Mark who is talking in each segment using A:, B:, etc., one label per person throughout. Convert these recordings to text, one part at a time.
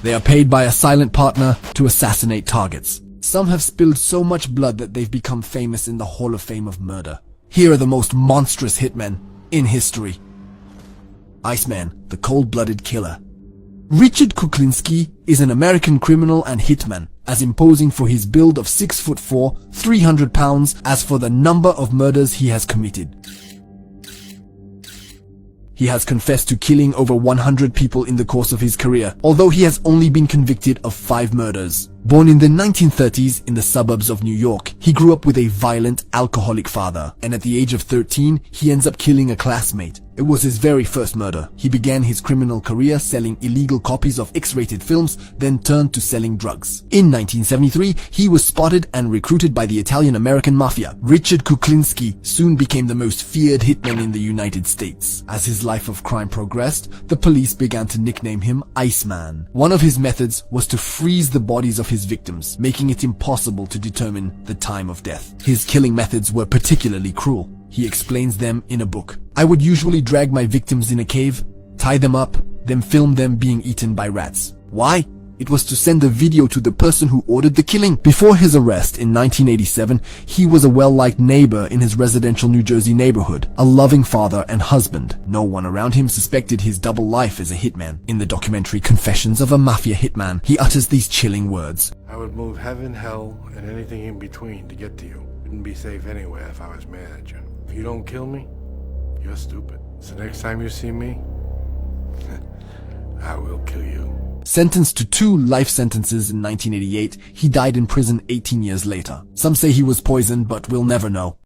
A: They are paid by a silent partner to assassinate targets. Some have spilled so much blood that they've become famous in the Hall of Fame of murder. Here are the most monstrous hitmen in history. Iceman, the cold-blooded killer. Richard Kuklinski is an American criminal and hitman, as imposing for his build of 6'4", 300 pounds as for the number of murders he has committed. He has confessed to killing over 100 people in the course of his career, although he has only been convicted of 5 murders. Born in the 1930s in the suburbs of New York, he grew up with a violent, alcoholic father, and at the age of 13, he ends up killing a classmate. It was his very first murder. He began his criminal career selling illegal copies of X-rated films, then turned to selling drugs. In 1973, he was spotted and recruited by the Italian-American mafia. Richard Kuklinski soon became the most feared hitman in the United States. As his life of crime progressed, the police began to nickname him Iceman. One of his methods was to freeze the bodies of his victims, making it impossible to determine the time of death. His killing methods were particularly cruel. He explains them in a book. I would usually drag my victims in a cave, tie them up, then film them being eaten by rats. Why? It was to send a video to the person who ordered the killing. Before his arrest in 1987, he was a well-liked neighbor in his residential New Jersey neighborhood, a loving father and husband. No one around him suspected his double life as a hitman. In the documentary Confessions of a Mafia Hitman, he utters these chilling words.
B: I would move heaven, hell, and anything in between to get to you. Wouldn't be safe anywhere if I was mad at you. If you don't kill me, you're stupid. So next time you see me, I will kill you.
A: Sentenced to 2 life sentences in 1988, he died in prison 18 years later. Some say he was poisoned, but we'll never know.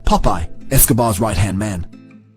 A: Popeye, Escobar's right-hand man.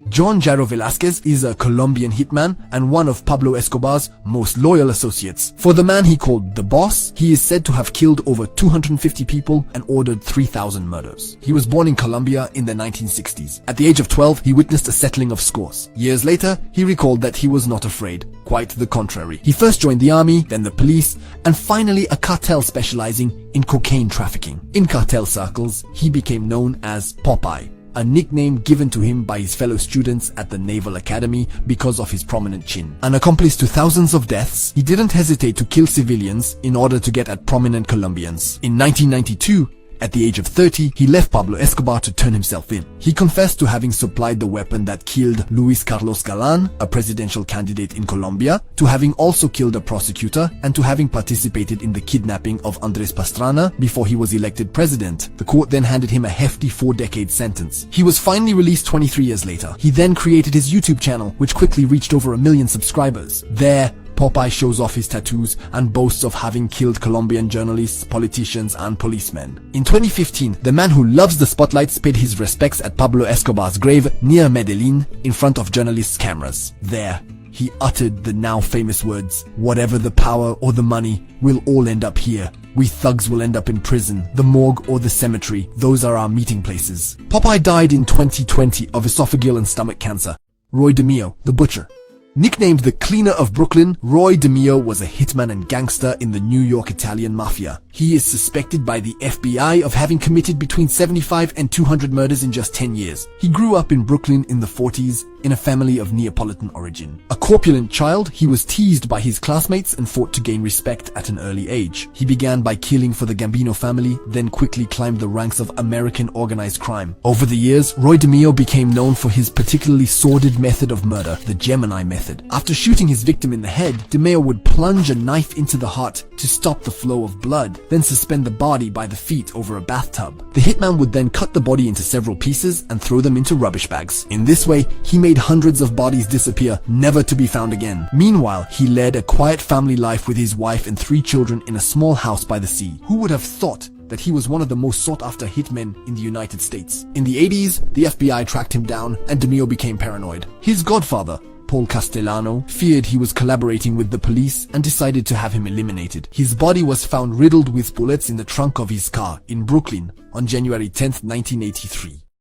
A: John Jairo Velasquez is a Colombian hitman and one of Pablo Escobar's most loyal associates. For the man he called the boss, he is said to have killed over 250 people and ordered 3,000 murders. He was born in Colombia in the 1960s. At the age of 12, he witnessed a settling of scores. Years later, he recalled that he was not afraid. Quite the contrary. He first joined the army, then the police, and finally a cartel specializing in cocaine trafficking. In cartel circles, he became known as Popeye, a nickname given to him by his fellow students at the Naval Academy because of his prominent chin. An accomplice to thousands of deaths, he didn't hesitate to kill civilians in order to get at prominent Colombians. In 1992, at the age of 30, he left Pablo Escobar to turn himself in. He confessed to having supplied the weapon that killed Luis Carlos Galán, a presidential candidate in Colombia, to having also killed a prosecutor, and to having participated in the kidnapping of Andrés Pastrana before he was elected president. The court then handed him a hefty 4-decade sentence. He was finally released 23 years later. He then created his YouTube channel, which quickly reached over 1 million subscribers. There, Popeye shows off his tattoos and boasts of having killed Colombian journalists, politicians, and policemen. In 2015, the man who loves the spotlight paid his respects at Pablo Escobar's grave near Medellin in front of journalists' cameras. There, he uttered the now famous words, "Whatever the power or the money, we'll all end up here. We thugs will end up in prison, the morgue or the cemetery. Those are our meeting places." Popeye died in 2020 of esophageal and stomach cancer. Roy DeMeo, the butcher. Nicknamed the Cleaner of Brooklyn, Roy DeMeo was a hitman and gangster in the New York Italian Mafia. He is suspected by the FBI of having committed between 75 and 200 murders in just 10 years. He grew up in Brooklyn in the 40s in a family of Neapolitan origin. A corpulent child, he was teased by his classmates and fought to gain respect at an early age. He began by killing for the Gambino family, then quickly climbed the ranks of American organized crime. Over the years, Roy DeMeo became known for his particularly sordid method of murder, the Gemini method. After shooting his victim in the head, DeMeo would plunge a knife into the heart to stop the flow of blood, then suspend the body by the feet over a bathtub. The hitman would then cut the body into several pieces and throw them into rubbish bags. In this way, he made hundreds of bodies disappear, never to be found again. Meanwhile, he led a quiet family life with his wife and 3 children in a small house by the sea. Who would have thought that he was one of the most sought-after hitmen in the United States? In the 80s, the FBI tracked him down and DeMeo became paranoid. His godfather, Paul Castellano, feared he was collaborating with the police and decided to have him eliminated. His body was found riddled with bullets in the trunk of his car in Brooklyn on January 10, 1983.